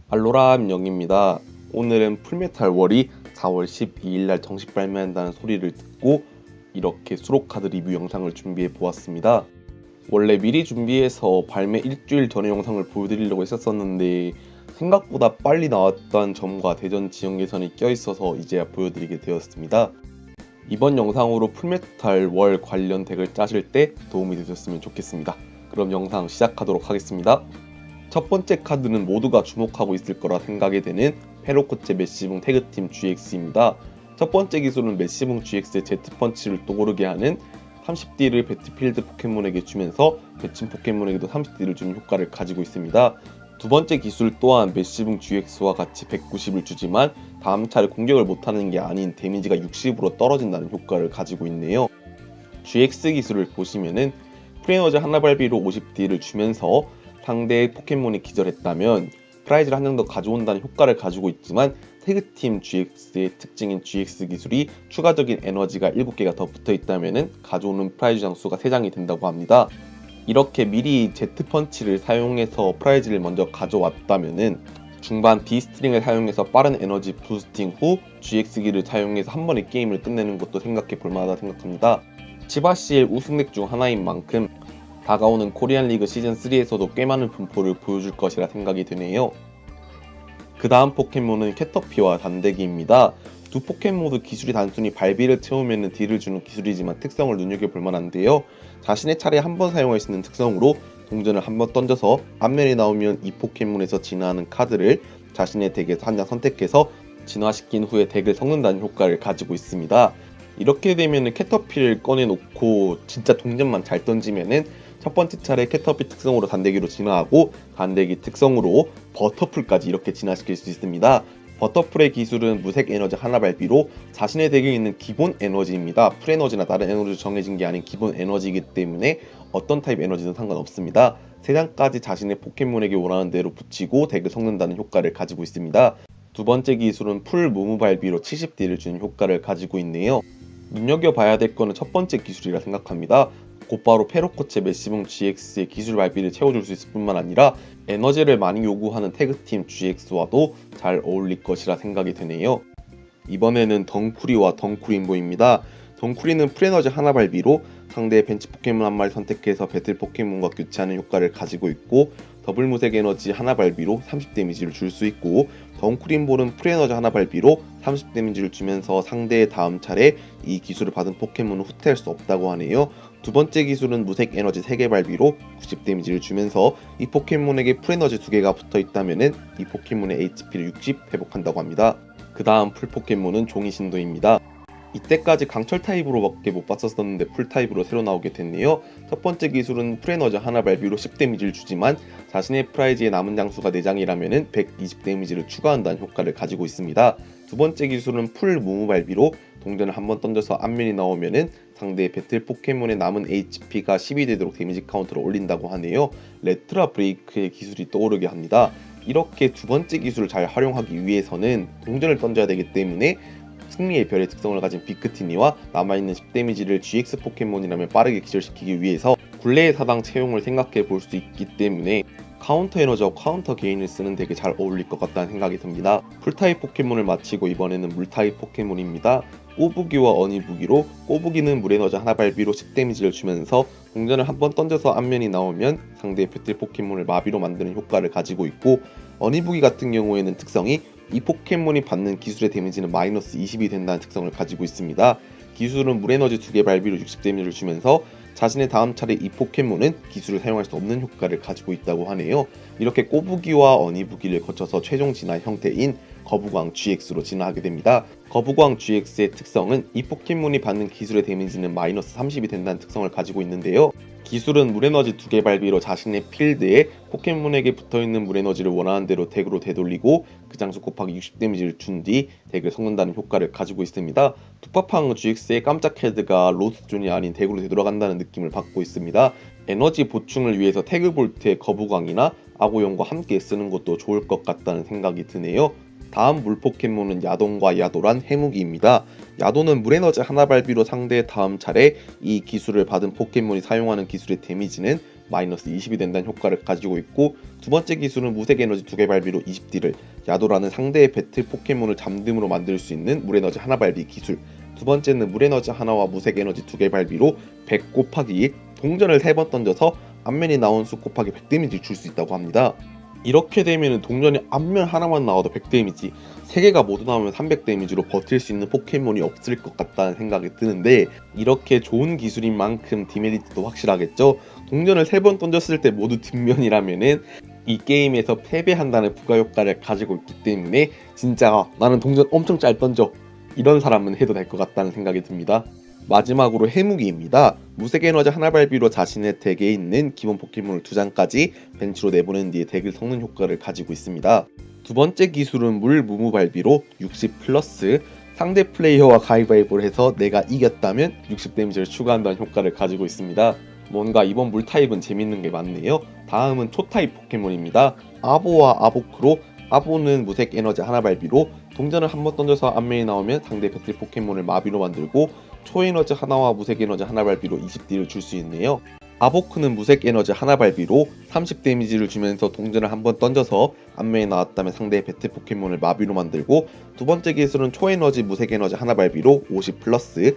알로라 영입니다. 오늘은 풀메탈 월이 4월 12일날 정식 발매한다는 소리를 듣고 이렇게 수록카드 리뷰 영상을 준비해 보았습니다. 원래 미리 준비해서 발매 일주일 전에 영상을 보여드리려고 했었는데 생각보다 빨리 나왔다는 점과 대전 지역 예선이 껴있어서 이제야 보여드리게 되었습니다. 이번 영상으로 풀메탈 월 관련 덱을 짜실 때 도움이 되셨으면 좋겠습니다. 그럼 영상 시작하도록 하겠습니다. 첫 번째 카드는 모두가 주목하고 있을 거라 생각이 되는 페로코체 메시붕 태그팀 GX입니다. 첫 번째 기술은 메시붕 GX의 Z펀치를 떠오르게 하는 30D를 배틀필드 포켓몬에게 주면서 배친 포켓몬에게도 30D를 주는 효과를 가지고 있습니다. 두 번째 기술 또한 메시붕 GX와 같이 190을 주지만 다음 차례 공격을 못하는 게 아닌 데미지가 60으로 떨어진다는 효과를 가지고 있네요. GX 기술을 보시면은 프레너지 하나발비로 50D를 주면서 상대의 포켓몬이 기절했다면 프라이즈를 한 장 더 가져온다는 효과를 가지고 있지만 태그팀 GX의 특징인 GX 기술이 추가적인 에너지가 7개가 더 붙어있다면 가져오는 프라이즈 장수가 3장이 된다고 합니다. 이렇게 미리 Z펀치를 사용해서 프라이즈를 먼저 가져왔다면 중반 D스트링을 사용해서 빠른 에너지 부스팅 후 GX기를 사용해서 한 번에 게임을 끝내는 것도 생각해 볼 만하다 생각합니다. 치바시의 우승덱 중 하나인 만큼 다가오는 코리안 리그 시즌3에서도 꽤 많은 분포를 보여줄 것이라 생각이 드네요. 그 다음 포켓몬은 캐터피와 단대기입니다. 두 포켓몬 모두 기술이 단순히 발비를 채우면 딜을 주는 기술이지만 특성을 눈여겨볼 만한데요. 자신의 차례에 한 번 사용할 수 있는 특성으로 동전을 한 번 던져서 앞면이 나오면 이 포켓몬에서 진화하는 카드를 자신의 덱에서 한 장 선택해서 진화시킨 후에 덱을 섞는다는 효과를 가지고 있습니다. 이렇게 되면 캐터피를 꺼내놓고 진짜 동전만 잘 던지면은 첫 번째 차례 캐터피 특성으로 단대기로 진화하고 단대기 특성으로 버터풀까지 이렇게 진화시킬 수 있습니다. 버터풀의 기술은 무색 에너지 하나 발비로 자신의 덱에 있는 기본 에너지입니다. 풀에너지나 다른 에너지로 정해진 게 아닌 기본 에너지이기 때문에 어떤 타입 에너지든 상관없습니다. 3장까지 자신의 포켓몬에게 원하는 대로 붙이고 덱을 섞는다는 효과를 가지고 있습니다. 두 번째 기술은 풀 무무 발비로 70D를 주는 효과를 가지고 있네요. 눈여겨봐야 될 거는 첫 번째 기술이라 생각합니다. 곧바로 페로코체 메시붕 GX의 기술 발비를 채워줄 수 있을 뿐만 아니라 에너지를 많이 요구하는 태그팀 GX와도 잘 어울릴 것이라 생각이 되네요. 이번에는 덩쿠리와 덩쿠린보입니다. 덩쿠리는 풀에너지 하나 발비로 상대의 벤치 포켓몬 한 마리 선택해서 배틀 포켓몬과 교체하는 효과를 가지고 있고 더블 무색 에너지 하나 발비로 30 데미지를 줄 수 있고 덩쿠린볼은 풀에너지 하나 발비로 30 데미지를 주면서 상대의 다음 차례 이 기술을 받은 포켓몬을 후퇴할 수 없다고 하네요. 두 번째 기술은 무색 에너지 3개 발비로 90 데미지를 주면서 이 포켓몬에게 풀에너지 2개가 붙어있다면 이 포켓몬의 HP를 60 회복한다고 합니다. 그 다음 풀 포켓몬은 종이신도입니다. 이때까지 강철 타입으로밖에 못 봤었는데 풀 타입으로 새로 나오게 됐네요. 첫 번째 기술은 풀에너지 하나 발비로 10 데미지를 주지만 자신의 프라이즈에 남은 장수가 4장이라면 120 데미지를 추가한다는 효과를 가지고 있습니다. 두 번째 기술은 풀 무무 발비로 동전을 한번 던져서 앞면이 나오면은 상대의 배틀 포켓몬의 남은 HP가 10이 되도록 데미지 카운트를 올린다고 하네요. 레트라 브레이크의 기술이 떠오르게 합니다. 이렇게 두 번째 기술을 잘 활용하기 위해서는 동전을 던져야 되기 때문에 승리의 별의 특성을 가진 비크티니와 남아있는 10데미지를 GX 포켓몬이라면 빠르게 기절시키기 위해서 굴레의 사당 채용을 생각해 볼 수 있기 때문에 카운터 에너지와 카운터 게인을 쓰는 덱에 잘 어울릴 것 같다는 생각이 듭니다. 풀타입 포켓몬을 마치고 이번에는 물타입 포켓몬입니다. 꼬부기와 어니부기로 꼬부기는 물에너지 하나 발비로 10데미지를 주면서 동전을 한번 던져서 앞면이 나오면 상대의 배틀 포켓몬을 마비로 만드는 효과를 가지고 있고 어니부기 같은 경우에는 특성이 이 포켓몬이 받는 기술의 데미지는 마이너스 20이 된다는 특성을 가지고 있습니다. 기술은 물에너지 2개 발비로 60 데미지를 주면서 자신의 다음 차례 이 포켓몬은 기술을 사용할 수 없는 효과를 가지고 있다고 하네요. 이렇게 꼬부기와 어니부기를 거쳐서 최종 진화 형태인 거부광 GX로 진화하게 됩니다. 거부광 GX의 특성은 이 포켓몬이 받는 기술의 데미지는 마이너스 30이 된다는 특성을 가지고 있는데요. 기술은 물에너지 2개 발비로 자신의 필드에 포켓몬에게 붙어있는 물에너지를 원하는 대로 덱으로 되돌리고 그 장수 곱하기 60 데미지를 준 뒤 덱을 섞는다는 효과를 가지고 있습니다. tukpaphang GX의 깜짝 헤드가 로스존이 아닌 덱으로 되돌아간다는 느낌을 받고 있습니다. 에너지 보충을 위해서 태그볼트의 거부광이나 아고용과 함께 쓰는 것도 좋을 것 같다는 생각이 드네요. 다음 물 포켓몬은 야돈과 야도란 해무기입니다. 야도는 물에너지 하나 발비로 상대의 다음 차례 이 기술을 받은 포켓몬이 사용하는 기술의 데미지는 마이너스 20이 된다는 효과를 가지고 있고, 두 번째 기술은 무색 에너지 2개 발비로 20딜을 야도라는 상대의 배틀 포켓몬을 잠듦으로 만들 수 있는 물 에너지 하나 발비 기술. 두 번째는 물 에너지 하나와 무색 에너지 2개 발비로 100 곱하기 동전을 3번 던져서 앞면이 나온 수 곱하기 100 데미지를 줄 수 있다고 합니다. 이렇게 되면 동전이 앞면 하나만 나와도 100 데미지, 3개가 모두 나오면 300 데미지로 버틸 수 있는 포켓몬이 없을 것 같다는 생각이 드는데, 이렇게 좋은 기술인 만큼 디메리트도 확실하겠죠. 동전을 3번 던졌을 때 모두 뒷면이라면은 이 게임에서 패배한다는 부가효과를 가지고 있기 때문에 진짜 나는 동전 엄청 잘 던져, 이런 사람은 해도 될 것 같다는 생각이 듭니다. 마지막으로 해무기입니다. 무색 에너지 하나 발비로 자신의 덱에 있는 기본 포켓몬을 2장까지 벤치로 내보낸 뒤에 덱을 섞는 효과를 가지고 있습니다. 두 번째 기술은 물 무무 발비로 60 플러스 상대 플레이어와 가위바위보를 해서 내가 이겼다면 60 데미지를 추가한다는 효과를 가지고 있습니다. 뭔가 이번 물 타입은 재밌는 게 많네요. 다음은 초 타입 포켓몬입니다. 아보와 아보크로. 아보는 무색 에너지 하나 발비로 동전을 한번 던져서 앞면이 나오면 상대 배틀 포켓몬을 마비로 만들고, 초에너지 하나와 무색 에너지 하나 발비로 20딜을 줄 수 있네요. 아보크는 무색 에너지 하나 발비로 30 데미지를 주면서 동전을 한번 던져서 앞면이 나왔다면 상대의 배틀 포켓몬을 마비로 만들고, 두 번째 기술은 초에너지 무색 에너지 하나 발비로 50 플러스.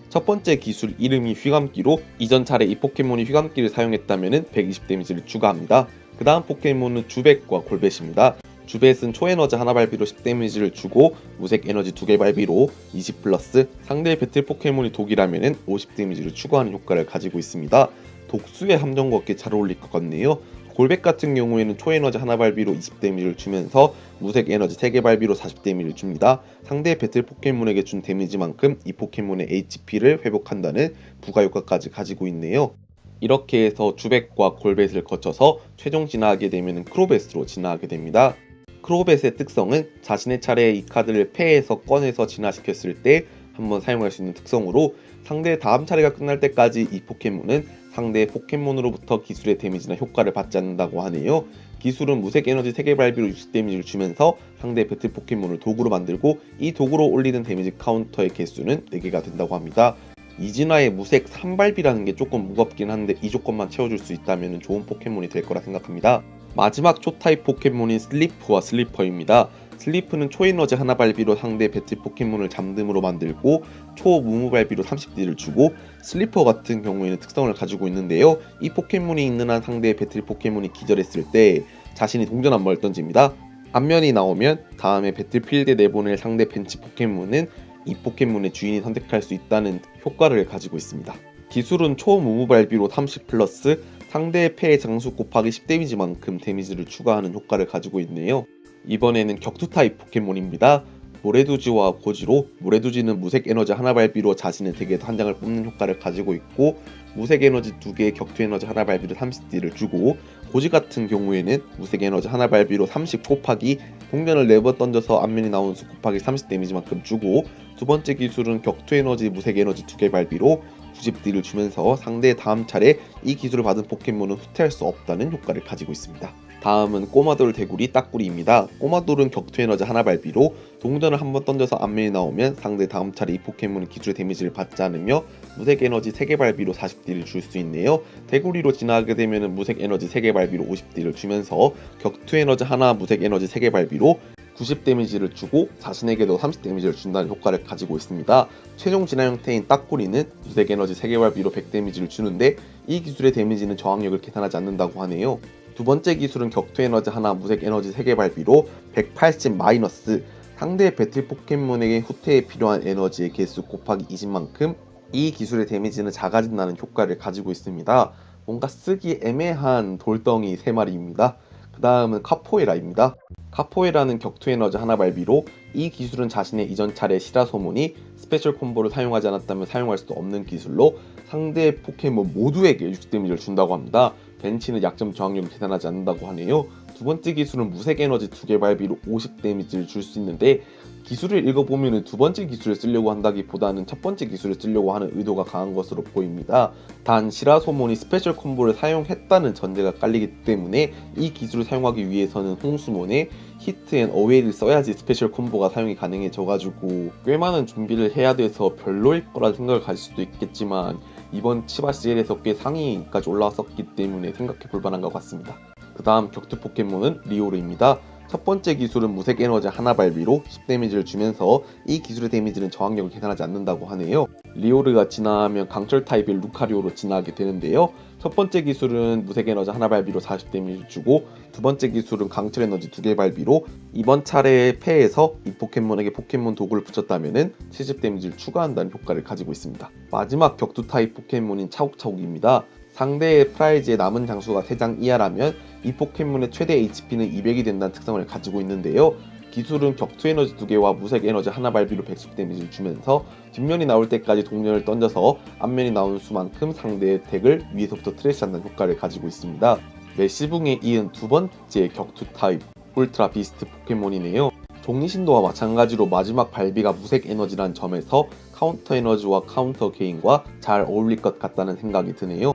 첫 번째 기술 이름이 휘감기로 이전 차례 이 포켓몬이 휘감기를 사용했다면 120 데미지를 추가합니다. 그 다음 포켓몬은 주벳과 골벳입니다. 주벳은 초에너지 하나 발비로 10 데미지를 주고, 무색 에너지 2개 발비로 20 플러스 상대의 배틀 포켓몬이 독이라면 50 데미지를 추가하는 효과를 가지고 있습니다. 독수의 함정과 꽤 잘 어울릴 것 같네요. 골벳 같은 경우에는 초에너지 하나 발비로 20 데미지를 주면서 무색 에너지 3개 발비로 40 데미지를 줍니다. 상대의 배틀 포켓몬에게 준 데미지만큼 이 포켓몬의 HP를 회복한다는 부가효과까지 가지고 있네요. 이렇게 해서 주벳과 골벳을 거쳐서 최종 진화하게 되면 크로벳으로 진화하게 됩니다. 크로벳의 특성은 자신의 차례에 이 카드를 패에서 꺼내서 진화시켰을 때 한번 사용할 수 있는 특성으로, 상대의 다음 차례가 끝날 때까지 이 포켓몬은 상대의 포켓몬으로부터 기술의 데미지나 효과를 받지 않는다고 하네요. 기술은 무색 에너지 3개 발비로 60 데미지를 주면서 상대의 배틀 포켓몬을 도구로 만들고, 이 도구로 올리는 데미지 카운터의 개수는 4개가 된다고 합니다. 이진화의 무색 3발비라는 게 조금 무겁긴 한데 이 조건만 채워줄 수 있다면 좋은 포켓몬이 될 거라 생각합니다. 마지막 초타입 포켓몬인 슬리프와 슬리퍼입니다. 슬리프는 초에너지 하나 발비로 상대 배틀 포켓몬을 잠듦으로 만들고, 초 무무 발비로 30딜을 주고, 슬리퍼 같은 경우에는 특성을 가지고 있는데요. 이 포켓몬이 있는 한 상대의 배틀 포켓몬이 기절했을 때 자신이 동전 한 번을 던집니다. 앞면이 나오면 다음에 배틀필드에 내보낼 상대 벤치 포켓몬은 이 포켓몬의 주인이 선택할 수 있다는 효과를 가지고 있습니다. 기술은 초무무 발비로 30 플러스 상대의 패의 장수 곱하기 10 데미지만큼 데미지를 추가하는 효과를 가지고 있네요. 이번에는 격투 타입 포켓몬입니다. 모래두지와 고지로. 모래두지는 무색 에너지 하나 발비로 자신의 덱에서 한 장을 뽑는 효과를 가지고 있고, 무색 에너지 2개의 격투 에너지 하나 발비로 30딜을 주고, 고지 같은 경우에는 무색 에너지 하나 발비로 30 곱하기 동전을 4번 던져서 앞면이 나온 수 곱하기 30 데미지만큼 주고, 두 번째 기술은 격투 에너지 무색 에너지 2개 발비로 90딜을 주면서 상대의 다음 차례 이 기술을 받은 포켓몬은 후퇴할 수 없다는 효과를 가지고 있습니다. 다음은 꼬마돌 대구리 따꾸리입니다. 꼬마돌은 격투 에너지 하나 발비로 동전을 한번 던져서 앞면이 나오면 상대 다음 차례 이 포켓몬은 기술의 데미지를 받지 않으며 무색 에너지 3개 발비로 40딜을 줄 수 있네요. 대구리로 진화하게 되면 무색 에너지 3개 발비로 50딜을 주면서 격투 에너지 하나 무색 에너지 3개 발비로 90 데미지를 주고 자신에게도 30 데미지를 준다는 효과를 가지고 있습니다. 최종 진화 형태인 따꾸리는 무색 에너지 3개 발비로 100 데미지를 주는데, 이 기술의 데미지는 저항력을 계산하지 않는다고 하네요. 두 번째 기술은 격투 에너지 하나 무색 에너지 3개 발비로 180 마이너스 상대의 배틀 포켓몬에게 후퇴에 필요한 에너지의 개수 곱하기 20만큼 이 기술의 데미지는 작아진다는 효과를 가지고 있습니다. 뭔가 쓰기 애매한 돌덩이 3마리입니다. 그 다음은 카포에라입니다. 카포에라는 격투 에너지 하나 발비로 이 기술은 자신의 이전 차례 시라소몬이 스페셜 콤보를 사용하지 않았다면 사용할 수 없는 기술로 상대의 포켓몬 모두에게 60 데미지를 준다고 합니다. 벤치는 약점 저항력을 계산하지 않는다고 하네요. 두 번째 기술은 무색 에너지 2개 발비로 50 데미지를 줄 수 있는데, 기술을 읽어보면 두 번째 기술을 쓰려고 한다기보다는 첫 번째 기술을 쓰려고 하는 의도가 강한 것으로 보입니다. 단 시라소몬이 스페셜 콤보를 사용했다는 전제가 깔리기 때문에 이 기술을 사용하기 위해서는 홍수몬의 히트 앤 어웨이를 써야지 스페셜 콤보가 사용이 가능해져가지고 꽤 많은 준비를 해야 돼서 별로일 거라 생각을 가질 수도 있겠지만, 이번 치바 CL에서 꽤 상위까지 올라왔었기 때문에 생각해 볼 만한 것 같습니다. 그 다음 격투 포켓몬은 리오르입니다. 첫 번째 기술은 무색 에너지 하나 발비로 10 데미지를 주면서 이 기술의 데미지는 저항력을 계산하지 않는다고 하네요. 리오르가 진화하면 강철 타입의 루카리오로 진화하게 되는데요. 첫 번째 기술은 무색 에너지 하나 발비로 40 데미지를 주고, 두 번째 기술은 강철 에너지 2개 발비로 이번 차례에 패에서 이 포켓몬에게 포켓몬 도구를 붙였다면 70 데미지를 추가한다는 효과를 가지고 있습니다. 마지막 격투 타입 포켓몬인 차욱차욱입니다. 상대의 프라이즈의 남은 장수가 3장 이하라면 이 포켓몬의 최대 HP는 200이 된다는 특성을 가지고 있는데요. 기술은 격투 에너지 2개와 무색 에너지 하나 발비로 110 데미지를 주면서 뒷면이 나올 때까지 동전을 던져서 앞면이 나오는 수만큼 상대의 덱을 위에서부터 트래시한다는 효과를 가지고 있습니다. 메시붕에 이은 두 번째 격투 타입 울트라 비스트 포켓몬이네요. 종리신도와 마찬가지로 마지막 발비가 무색 에너지란 점에서 카운터 에너지와 카운터 게인과 잘 어울릴 것 같다는 생각이 드네요.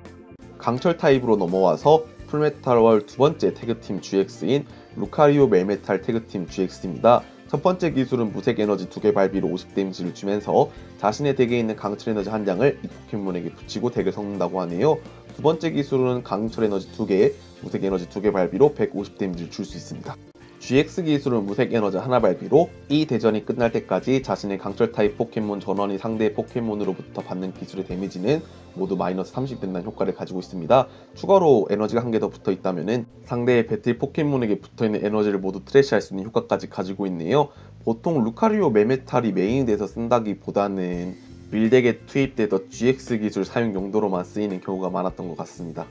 강철 타입으로 넘어와서 풀메탈월 두 번째 태그팀 GX인 루카리오 멜메탈 태그팀 GX입니다. 첫 번째 기술은 무색 에너지 2개 발비로 50 데미지를 주면서 자신의 덱에 있는 강철 에너지 한 장을 이 포켓몬에게 붙이고 덱을 섞는다고 하네요. 두 번째 기술은 강철 에너지 2개, 무색 에너지 2개 발비로 150 데미지를 줄 수 있습니다. GX 기술은 무색 에너지 하나 발비로 이 대전이 끝날 때까지 자신의 강철 타입 포켓몬 전원이 상대의 포켓몬으로부터 받는 기술의 데미지는 모두 마이너스 30 된다는 효과를 가지고 있습니다. 추가로 에너지가 한 개 더 붙어 있다면 상대의 배틀 포켓몬에게 붙어있는 에너지를 모두 트래시할 수 있는 효과까지 가지고 있네요. 보통 루카리오 메메탈이 메인이 돼서 쓴다기보다는 빌덱에 투입되던 GX 기술 사용 용도로만 쓰이는 경우가 많았던 것 같습니다.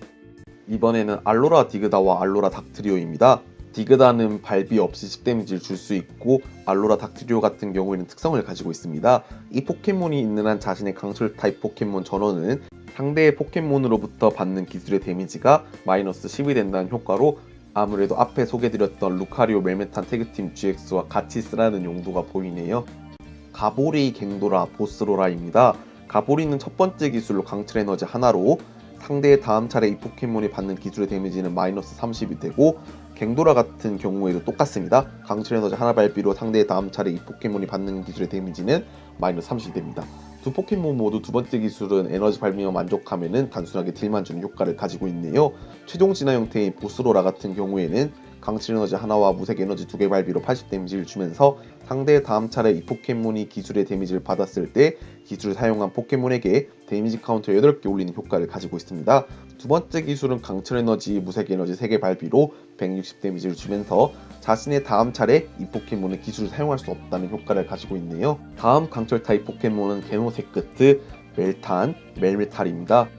이번에는 알로라 디그다와 알로라 닥트리오입니다. 디그다는 발비 없이 10 데미지를 줄 수 있고, 알로라 닥트리오 같은 경우에는 특성을 가지고 있습니다. 이 포켓몬이 있는 한 자신의 강철 타입 포켓몬 전원은 상대의 포켓몬으로부터 받는 기술의 데미지가 마이너스 10이 된다는 효과로 아무래도 앞에 소개드렸던 루카리오 멜메탄 태그팀 GX와 같이 쓰라는 용도가 보이네요. 가보리 갱도라 보스로라입니다. 가보리는 첫 번째 기술로 강철 에너지 하나로 상대의 다음 차례 이 포켓몬이 받는 기술의 데미지는 마이너스 30이 되고, 갱도라 같은 경우에도 똑같습니다. 강철 에너지 하나 발비로 상대의 다음 차례 이 포켓몬이 받는 기술의 데미지는 마이너스 30이 됩니다. 두 포켓몬 모두 두 번째 기술은 에너지 발비만 만족하면 단순하게 딜만 주는 효과를 가지고 있네요. 최종 진화 형태인 보스로라 같은 경우에는 강철 에너지 하나와 무색 에너지 2개 발비로 80 데미지를 주면서 상대의 다음 차례 이 포켓몬이 기술의 데미지를 받았을 때 기술을 사용한 포켓몬에게 데미지 카운터 8개 올리는 효과를 가지고 있습니다. 두 번째 기술은 강철 에너지, 무색 에너지 3개 발비로 160 데미지를 주면서 자신의 다음 차례 이 포켓몬은 기술을 사용할 수 없다는 효과를 가지고 있네요. 다음 강철 타입 포켓몬은 게노세크트, 멜탄, 멜메탈입니다.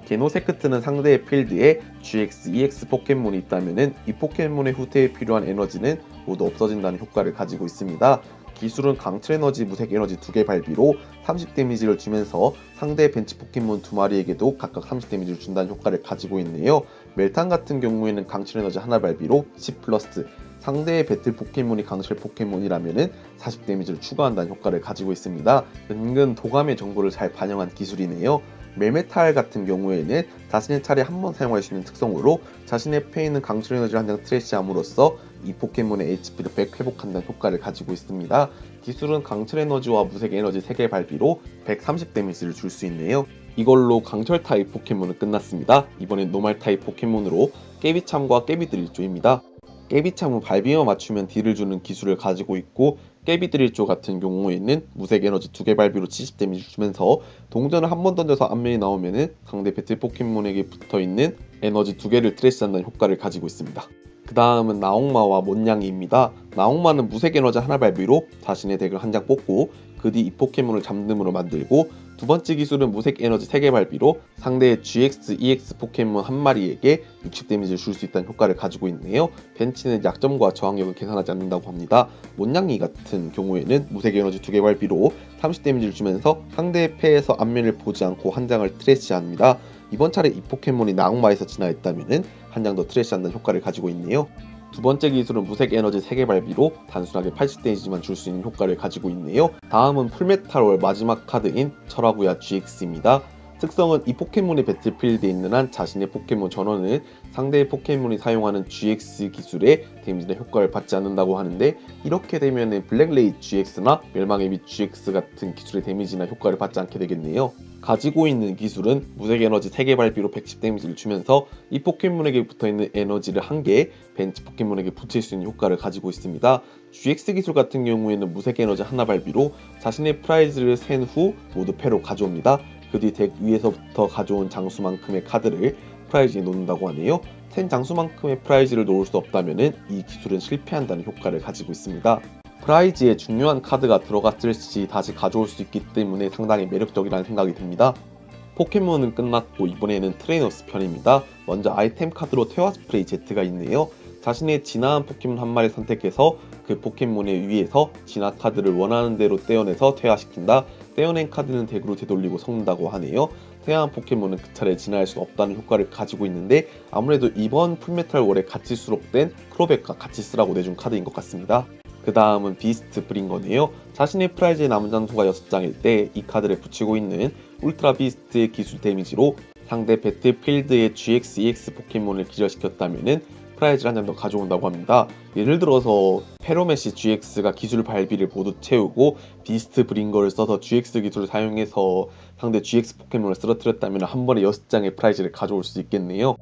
게노세크트는 상대의 필드에 GX, EX 포켓몬이 있다면 이 포켓몬의 후퇴에 필요한 에너지는 모두 없어진다는 효과를 가지고 있습니다. 기술은 강철 에너지, 무색 에너지 2개 발비로 30 데미지를 주면서 상대의 벤치 포켓몬 2마리에게도 각각 30 데미지를 준다는 효과를 가지고 있네요. 멜탄 같은 경우에는 강철 에너지 하나 발비로 10 플러스, 상대의 배틀 포켓몬이 강철 포켓몬이라면 40 데미지를 추가한다는 효과를 가지고 있습니다. 은근 도감의 정보를 잘 반영한 기술이네요. 멜메탈 같은 경우에는 자신의 차례 한 번 사용할 수 있는 특성으로 자신의 패에 있는 강철 에너지를 한 장 트래시함으로써 이 포켓몬의 HP를 100 회복한다는 효과를 가지고 있습니다. 기술은 강철 에너지와 무색 에너지 3개 발비로 130 데미지를 줄 수 있네요. 이걸로 강철 타입 포켓몬은 끝났습니다. 이번엔 노말 타입 포켓몬으로 깨비참과 깨비드릴조입니다. 깨비참은 발비만 맞추면 딜을 주는 기술을 가지고 있고, 깨비드릴조 같은 경우에는 무색 에너지 2개 발비로 70 데미지 주면서 동전을 한 번 던져서 앞면이 나오면 상대 배틀 포켓몬에게 붙어있는 에너지 2개를 트래시한다는 효과를 가지고 있습니다. 그 다음은 나옹마와 몬냥이입니다. 나옹마는 무색 에너지 하나 발비로 자신의 덱을 한 장 뽑고 그 뒤 이 포켓몬을 잠듦으로 만들고, 두 번째 기술은 무색 에너지 3개 발비로 상대의 GX, EX 포켓몬 한 마리에게 60 데미지를 줄 수 있다는 효과를 가지고 있네요. 벤치는 약점과 저항력을 계산하지 않는다고 합니다. 몬냥이 같은 경우에는 무색 에너지 2개 발비로 30 데미지를 주면서 상대의 패에서 앞면을 보지 않고 한 장을 트래시합니다. 이번 차례 이 포켓몬이 나옹마에서 진화했다면 한 장 더 트래시한다는 효과를 가지고 있네요. 두 번째 기술은 무색 에너지 3개 발비로 단순하게 80 데미지만 줄 수 있는 효과를 가지고 있네요. 다음은 풀메탈월 마지막 카드인 철화구야 GX입니다. 특성은 이 포켓몬의 배틀필드에 있는 한 자신의 포켓몬 전원은 상대의 포켓몬이 사용하는 GX 기술의 데미지나 효과를 받지 않는다고 하는데, 이렇게 되면 블랙레이 GX나 멸망의 빛 GX 같은 기술의 데미지나 효과를 받지 않게 되겠네요. 가지고 있는 기술은 무색 에너지 3개 발비로 110 데미지를 주면서 이 포켓몬에게 붙어있는 에너지를 1개 벤치 포켓몬에게 붙일 수 있는 효과를 가지고 있습니다. GX 기술 같은 경우에는 무색 에너지 하나 발비로 자신의 프라이즈를 센 후 모두 패로 가져옵니다. 그 뒤 덱 위에서부터 가져온 장수만큼의 카드를 프라이즈에 놓는다고 하네요. 센 장수만큼의 프라이즈를 놓을 수 없다면 이 기술은 실패한다는 효과를 가지고 있습니다. 프라이즈에 중요한 카드가 들어갔을 시 다시 가져올 수 있기 때문에 상당히 매력적이라는 생각이 듭니다. 포켓몬은 끝났고 이번에는 트레이너스 편입니다. 먼저 아이템 카드로 퇴화 스프레이 Z가 있네요. 자신의 진화한 포켓몬 한 마리 선택해서 그 포켓몬의 위에서 진화 카드를 원하는 대로 떼어내서 퇴화시킨다. 떼어낸 카드는 덱으로 되돌리고 섞는다고 하네요. 퇴화한 포켓몬은 그 차례 진화할 수 없다는 효과를 가지고 있는데, 아무래도 이번 풀메탈 월에 같이 수록된 크로백과 같이 쓰라고 내준 카드인 것 같습니다. 그 다음은 비스트 브링거네요. 자신의 프라이즈의 남은 장소가 6장일 때 이 카드를 붙이고 있는 울트라 비스트의 기술 데미지로 상대 배틀필드의 GX, EX 포켓몬을 기절시켰다면 프라이즈를 한 장 더 가져온다고 합니다. 예를 들어서 페로메시 GX가 기술 발비를 모두 채우고 비스트 브링거를 써서 GX 기술을 사용해서 상대 GX 포켓몬을 쓰러뜨렸다면 한 번에 6장의 프라이즈를 가져올 수 있겠네요.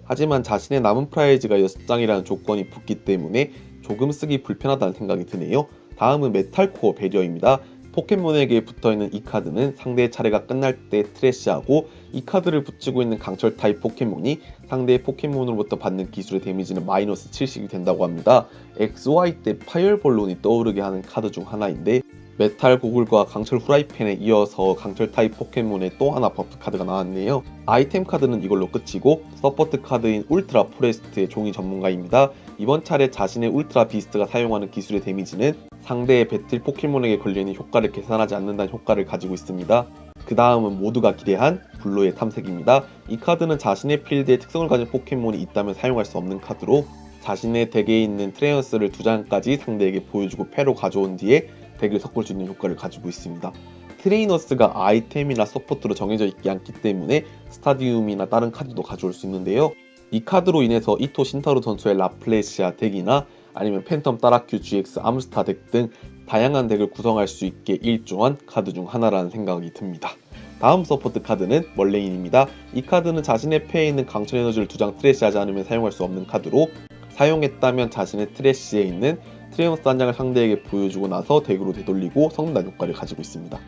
하지만 자신의 남은 프라이즈가 6장이라는 조건이 붙기 때문에 조금 쓰기 불편하다는 생각이 드네요. 다음은 메탈코어 배리어입니다. 포켓몬에게 붙어있는 이 카드는 상대의 차례가 끝날 때 트래시하고, 이 카드를 붙이고 있는 강철 타입 포켓몬이 상대의 포켓몬으로부터 받는 기술의 데미지는 마이너스 70이 된다고 합니다. XY 때 파이어볼론이 떠오르게 하는 카드 중 하나인데, 메탈 고글과 강철 후라이팬에 이어서 강철 타입 포켓몬의 또 하나 버프 카드가 나왔네요. 아이템 카드는 이걸로 끝이고, 서포트 카드인 울트라 포레스트의 종이 전문가입니다. 이번 차례 자신의 울트라 비스트가 사용하는 기술의 데미지는 상대의 배틀 포켓몬에게 걸려있는 효과를 계산하지 않는다는 효과를 가지고 있습니다. 그 다음은 모두가 기대한 블루의 탐색입니다. 이 카드는 자신의 필드에 특성을 가진 포켓몬이 있다면 사용할 수 없는 카드로, 자신의 덱에 있는 트레이너스를 2장까지 상대에게 보여주고 패로 가져온 뒤에 덱을 섞을 수 있는 효과를 가지고 있습니다. 트레이너스가 아이템이나 서포트로 정해져 있지 않기 때문에 스타디움이나 다른 카드도 가져올 수 있는데요. 이 카드로 인해서 이토 신타로 선수의 라플레시아 덱이나 아니면 팬텀 따라큐 GX 암스타 덱 등 다양한 덱을 구성할 수 있게 일조한 카드 중 하나라는 생각이 듭니다. 다음 서포트 카드는 멀레인입니다. 이 카드는 자신의 패에 있는 강철 에너지를 2장 트래시하지 않으면 사용할 수 없는 카드로, 사용했다면 자신의 트래시에 있는 트레이너스 한 장을 상대에게 보여주고 나서 덱으로 되돌리고 섞는다는 효과를 가지고 있습니다.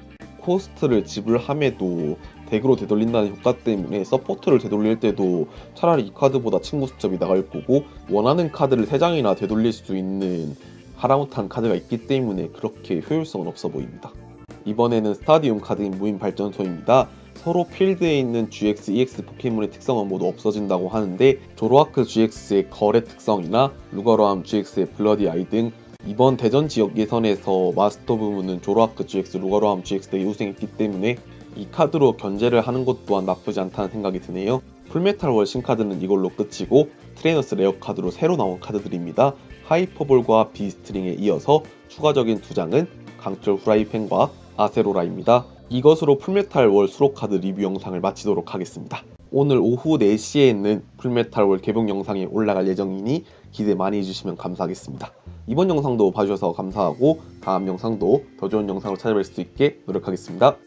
코스트를 지불함에도 덱으로 되돌린다는 효과 때문에 서포트를 되돌릴 때도 차라리 이 카드보다 친구 수첩이 나갈 거고, 원하는 카드를 3장이나 되돌릴 수 있는 하라못한 카드가 있기 때문에 그렇게 효율성은 없어 보입니다. 이번에는 스타디움 카드인 무인 발전소입니다. 서로 필드에 있는 GX, EX 포켓몬의 특성은 모두 없어진다고 하는데, 조로아크 GX의 거래 특성이나 루가로암 GX의 블러디 아이 등 이번 대전 지역 예선에서 마스터 부문은 조로아크 GX, 루가로암 GX 덱이 우승했기 때문에 이 카드로 견제를 하는 것 또한 나쁘지 않다는 생각이 드네요. 풀메탈 월 신카드는 이걸로 끝이고, 트레이너스 레어 카드로 새로 나온 카드들입니다. 하이퍼볼과 비스트링에 이어서 추가적인 2장은 강철 후라이팬과 아세로라입니다. 이것으로 풀메탈 월 수록 카드 리뷰 영상을 마치도록 하겠습니다. 오늘 오후 4시에는 풀메탈 월 개봉 영상이 올라갈 예정이니 기대 많이 해주시면 감사하겠습니다. 이번 영상도 봐주셔서 감사하고, 다음 영상도 더 좋은 영상으로 찾아뵐 수 있게 노력하겠습니다.